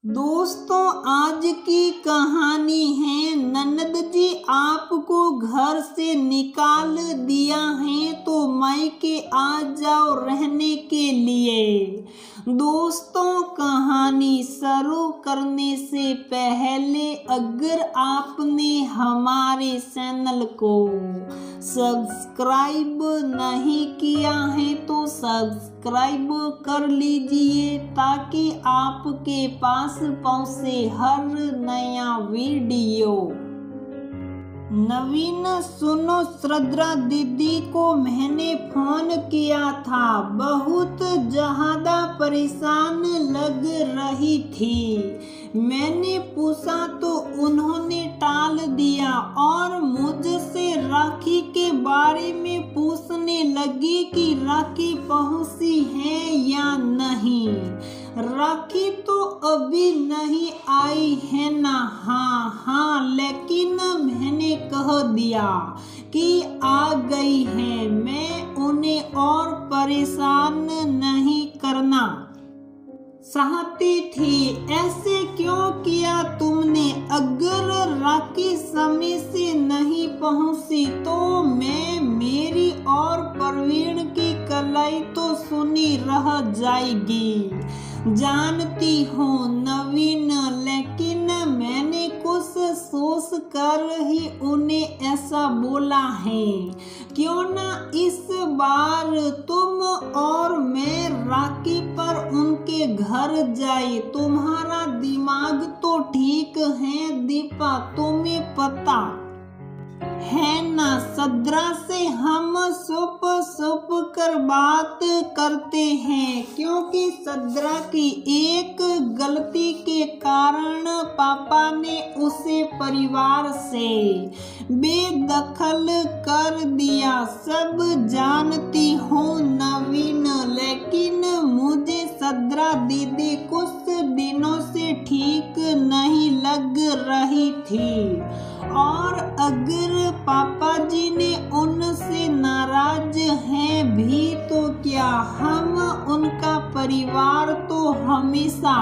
दोस्तों, आज की कहानी है ननद जी आपको घर से निकाल दिया है तो मायके आ जाओ रहने के लिए। दोस्तों, कहानी शुरू करने से पहले अगर आपने हमारे चैनल को सब्सक्राइब नहीं किया है तो सब्सक्राइब कर लीजिए ताकि आपके पास पहुंचे हर नया वीडियो। नवीन, सुनो, श्रद्धा दीदी को मैंने फोन किया था, बहुत ज्यादा परेशान लग रही थी। मैंने पूछा तो उन्होंने टाल दिया और मुझसे राखी के बारे में पूछने लगी कि राखी पहुंची है या नहीं। राखी तो अभी नहीं आई है ना। हाँ, लेकिन मैंने कह दिया कि आ गई है। मैं उन्हें और परेशान नहीं करना चाहती थी। ऐसे क्यों किया तुमने? अगर राखी समय से नहीं पहुंची तो मैं मेरी और प्रवीण की कलाई तो सुनी रह जाएगी। जानती हूँ नवीन, लेकिन मैंने कुछ सोच कर ही उन्हें ऐसा बोला है। क्यों ना इस बार तुम और मैं राखी पर उनके घर जाए। तुम्हारा दिमाग तो ठीक है दीपा, तुम्हें पता है ना। सद्रा से हम सुप कर बात करते हैं क्योंकि सद्रा की एक गलती के कारण पापा ने उसे परिवार से बेदखल कर दिया। सब जानती हूँ नवीन, लेकिन मुझे सद्रा दीदी कुछ दिनों से ठीक नहीं लग रही थी और अगर पापा जी ने उनसे नाराज हैं भी तो क्या हम उनका परिवार तो हमेशा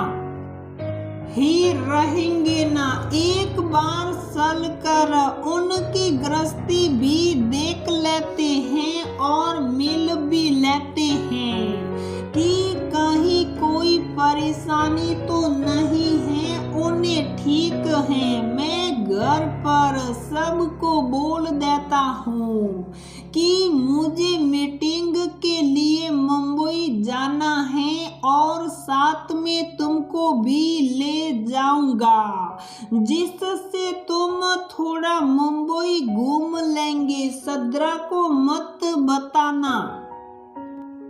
ही रहेंगे ना। एक बार चल कर उनकी गृहस्थी भी देख लेते हैं और मिल भी लेते हैं कि कहीं कोई परेशानी तो नहीं है। उन्हें ठीक है, मैं घर पर सबको बोल देता हूँ कि मुझे मीटिंग के लिए मुंबई जाना है और साथ में तुमको भी ले जाऊंगा, जिससे तुम थोड़ा मुंबई घूम लेंगे। सद्रा को मत बताना।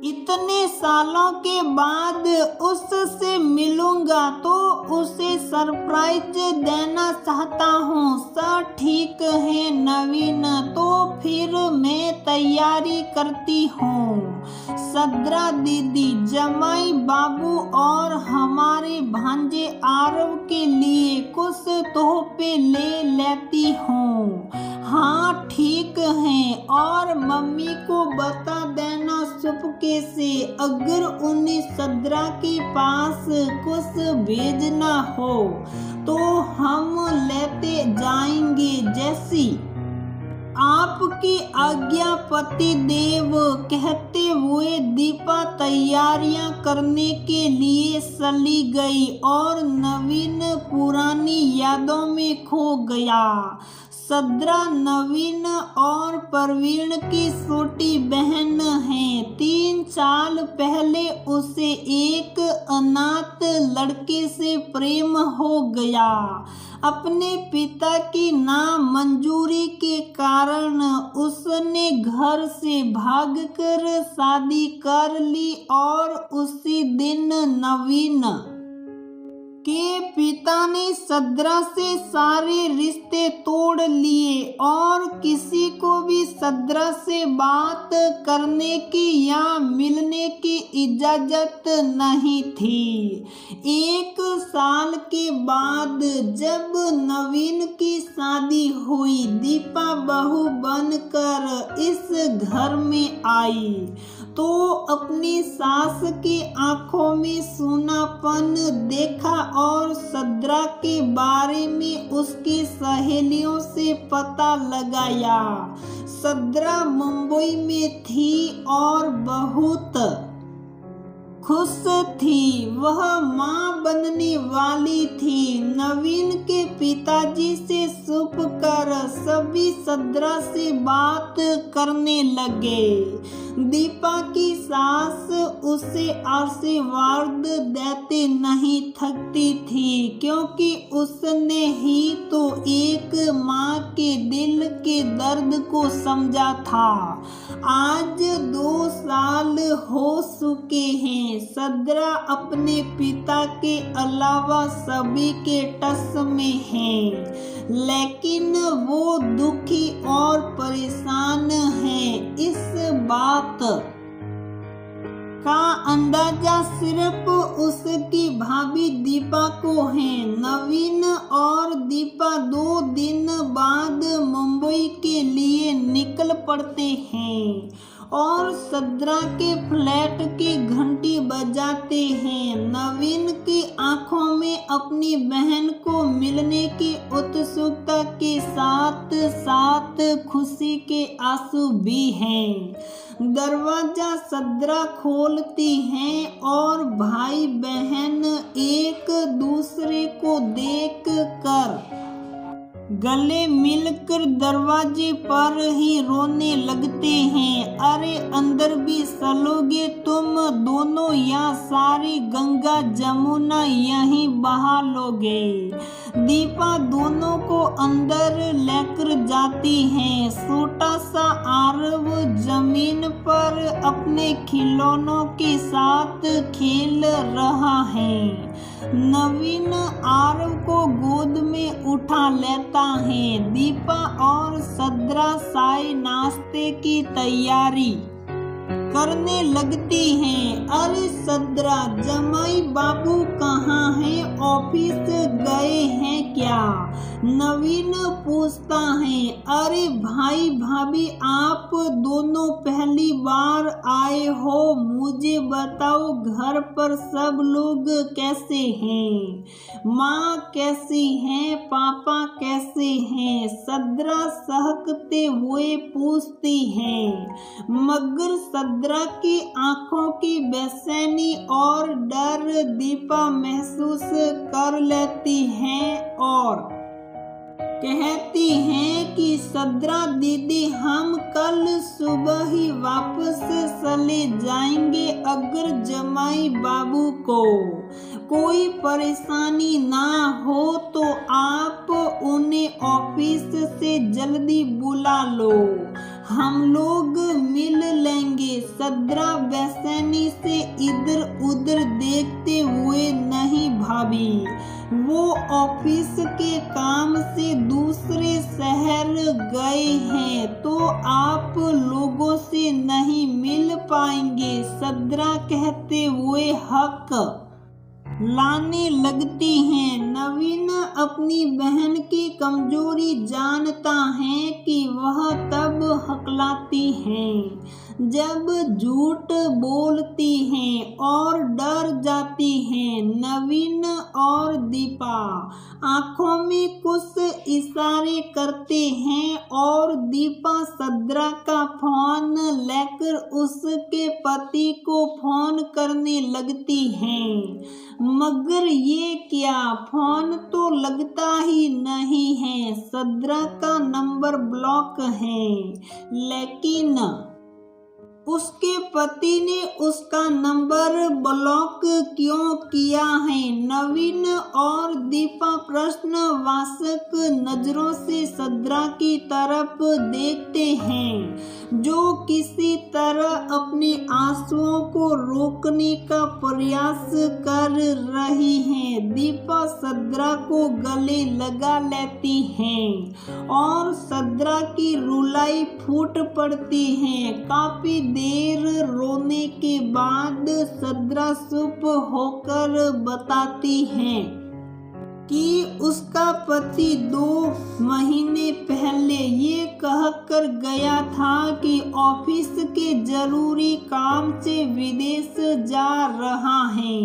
इतने सालों के बाद उससे मिलूंगा तो उसे सरप्राइज देना चाहता हूँ। सब ठीक है नवीन, तो फिर मैं तैयारी करती हूँ। सद्रा दीदी, जमाई बाबू और हमारे भांजे आरव के लिए कुछ तोहफे ले लेती हूँ। हाँ ठीक है, और मम्मी को बता देना चुपके से अगर उन्हें सद्रा के पास कुछ भेजना हो तो हम लेते जाएंगे। जैसी आपकी आज्ञा पति देव, कहते हुए दीपा तैयारियां करने के लिए चली गई और नवीन पुरानी यादों में खो गया। सद्रा नवीन और प्रवीण की छोटी बहन है। 3 साल पहले उसे एक अनाथ लड़के से प्रेम हो गया। अपने पिता की नामंजूरी के कारण उसने घर से भागकर शादी कर ली और उसी दिन नवीन के पिता ने सद्रा से सारे रिश्ते तोड़ लिए और किसी को भी सद्रा से बात करने की या मिलने की इजाजत नहीं थी। 1 साल के बाद जब नवीन की शादी हुई, दीपा बहू बनकर इस घर में आई तो अपनी सास की आंखों में सूनापन देखा और सद्रा के बारे में उसकी सहेलियों से पता लगाया। सद्रा मुंबई में थी और बहुत खुश थी। वह मां बनने वाली थी। नवीन के पिताजी से छुप कर सभी सद्रा से बात करने लगे। दीपा की सास उसे आशीर्वाद देते नहीं थकती थी, क्योंकि उसने ही तो एक माँ के दिल के दर्द को समझा था। आज 2 साल हो चुके हैं। सद्रा अपने पिता के अलावा सभी के टच में है, लेकिन वो दुखी और परेशान है। इस बात का अंदाजा सिर्फ उसकी भाभी दीपा को है। नवीन और दीपा 2 दिन बाद मुंबई के लिए निकल पड़ते हैं और सद्रा के फ्लैट की घंटी बजाते हैं। नवीन की आंखों में अपनी बहन को मिलने की उत्सुकता के साथ साथ खुशी के आंसू भी हैं। दरवाजा सद्रा खोलती हैं और भाई बहन एक दूसरे को देख कर गले मिलकर दरवाजे पर ही रोने लगते हैं। अरे अंदर भी चलोगे तुम दोनों, या सारी गंगा जमुना यहीं बहा लोगे? दीपा दोनों को अंदर लेकर जाती है। छोटा सा आरव जमीन पर अपने खिलौनों के साथ खेल रहा है। नवीन आरव को गोद में उठा लेता है। दीपा और सद्रा चाय नाश्ते की तैयारी करने लगती हैं। अरे सद्रा, जमाई बाबू कहाँ हैं? ऑफिस गए हैं क्या? नवीन पूछता है। अरे भाई भाभी, आप दोनों पहली बार आए हो, मुझे बताओ घर पर सब लोग कैसे हैं? माँ कैसी हैं? पापा कैसे हैं? सद्रा सहकते हुए पूछती है, मगर सद्रा की आंखों की बेचैनी और डर दीपा महसूस कर लेती हैं और कहती हैं कि सद्रा दीदी, हम कल सुबह ही वापस चले जाएंगे। अगर जमाई बाबू को कोई परेशानी ना हो तो आप उन्हें ऑफिस से जल्दी बुला लो, हम लोग मिल लेंगे। सद्रा बेचैनी से इधर उधर देखते हुए, नहीं भाभी, वो ऑफिस के काम से दूसरे शहर गए हैं तो आप लोगों से नहीं मिल पाएंगे। सद्रा कहते हुए हक लाने लगती हैं। नवीन अपनी बहन की कमजोरी जानता है कि वह तब हकलाती हैं जब झूठ बोलती हैं और डर जाती हैं। नवीन और दीपा आंखों में कुछ इशारे करते हैं और दीपा सद्रा का फोन लेकर उसके पति को फोन करने लगती हैं, मगर ये क्या, फोन तो लगता ही नहीं है। सद्रा का नंबर ब्लॉक है, लेकिन उसके पति ने उसका नंबर ब्लॉक क्यों किया है? नवीन और दीपा प्रश्नवाचक नजरों से सद्रा की तरफ देखते हैं, जो किसी तरह अपने आंसुओं को रोकने का प्रयास कर रही है। दीपा सद्रा को गले लगा लेती हैं और सद्रा की रुलाई फूट पड़ती है। काफी देर रोने के बाद सद्रा चुप होकर बताती हैं, कि उसका पति 2 महीने पहले ये कहकर गया था कि ऑफिस के जरूरी काम से विदेश जा रहा है।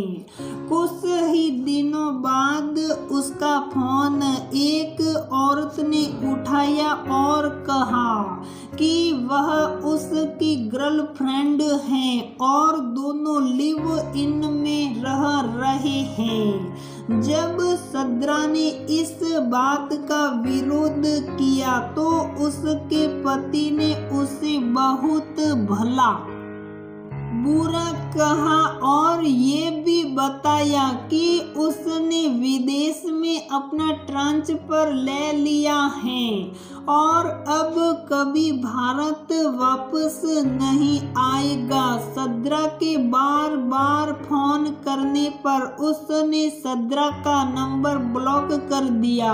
कुछ ही दिनों बाद उसका फोन एक औरत ने उठाया और कहा कि वह उसकी गर्लफ्रेंड है और दोनों लिव इन में रह रहे हैं। जब सद्रा ने इस बात का विरोध किया तो उसके पति ने उसे बहुत भला बुरा कहा और ये भी बताया कि उसने विदेश में अपना ट्रांसफर ले लिया है और अब कभी भारत वापस नहीं आएगा। सद्रा के बार बार फोन करने पर उसने सद्रा का नंबर ब्लॉक कर दिया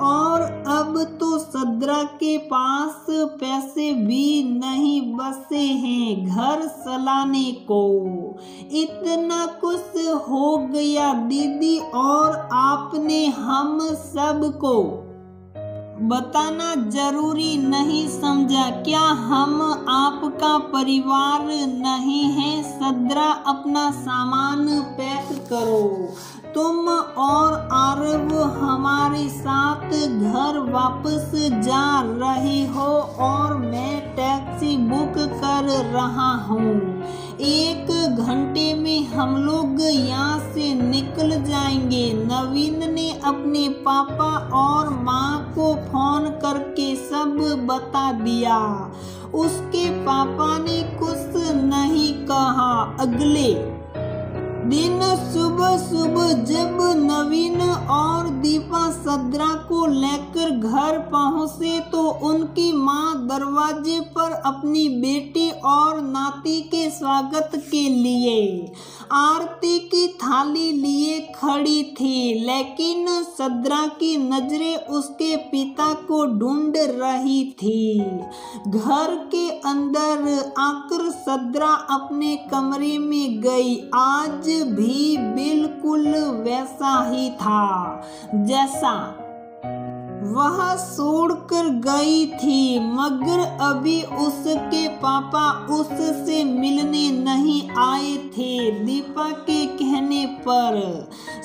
और अब तो सद्रा के पास पैसे भी नहीं बचे हैं घर चलाने को। इतना कुछ हो गया दीदी और आपने हम सबको बताना जरूरी नहीं समझा क्या? हम आपका परिवार नहीं है? सद्रा अपना सामान पैक करो, तुम और आरव हमारे साथ घर वापस जा रहे हो और मैं टैक्सी बुक कर रहा हूँ। 1 घंटे में हम लोग यहाँ से निकल जाएंगे। नवीन ने अपने पापा और माँ को फोन करके सब बता दिया। उसके पापा ने कुछ नहीं कहा। अगले दिन सुबह सुबह जब नवीन और दीपा सद्रा को लेकर घर पहुंचे तो उनकी माँ दरवाजे पर अपनी बेटी और नाती के स्वागत के लिए आरती की थाली लिए खड़ी थी, लेकिन सद्रा की नजरें उसके पिता को ढूंढ रही थी। घर के अंदर आकर सद्रा अपने कमरे में गई। आज भी बिल्कुल वैसा ही था जैसा वह छोड़कर गई थी, मगर अभी उसके पापा उससे मिलने नहीं आए थे। दीपा के कहने पर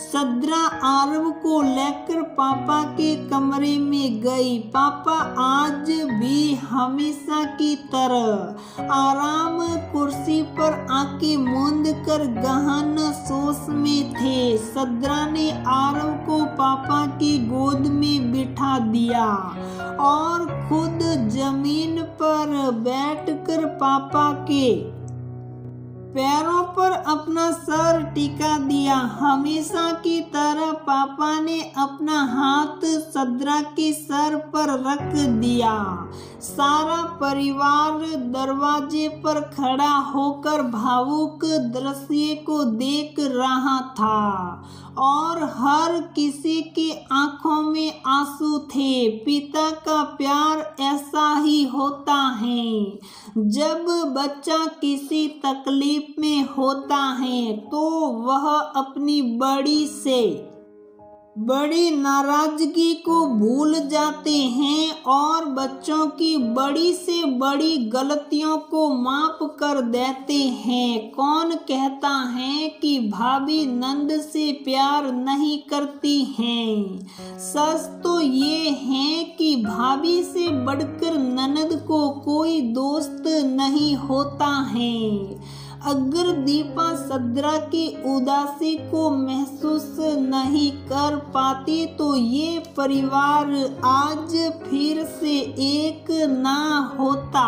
सद्रा आरव को लेकर पापा के कमरे में गई। पापा आज भी हमेशा की तरह आराम कुर्सी पर आंखें मूंद कर गहन सोच में थे। सद्रा ने आरव को पापा की गोद में बिठा दिया और खुद जमीन पर बैठकर पापा के पैरों पर अपना सर टिका दिया। हमेशा की तरह पापा ने अपना हाथ सद्रा के सर पर रख दिया। सारा परिवार दरवाजे पर खड़ा होकर भावुक दृश्य को देख रहा था और हर किसी की आंखों में आंसू थे। पिता का प्यार ऐसा ही होता है। जब बच्चा किसी तकलीफ में होता है तो वह अपनी बड़ी से बड़ी नाराजगी को भूल जाते हैं और बच्चों की बड़ी से बड़ी गलतियों को माफ कर देते हैं। कौन कहता है कि भाभी नंद से प्यार नहीं करती हैं? सच तो ये है कि भाभी से बढ़कर ननद को कोई दोस्त नहीं होता है। अगर दीपा सद्रा की उदासी को महसूस नहीं कर पाती तो ये परिवार आज फिर से एक ना होता।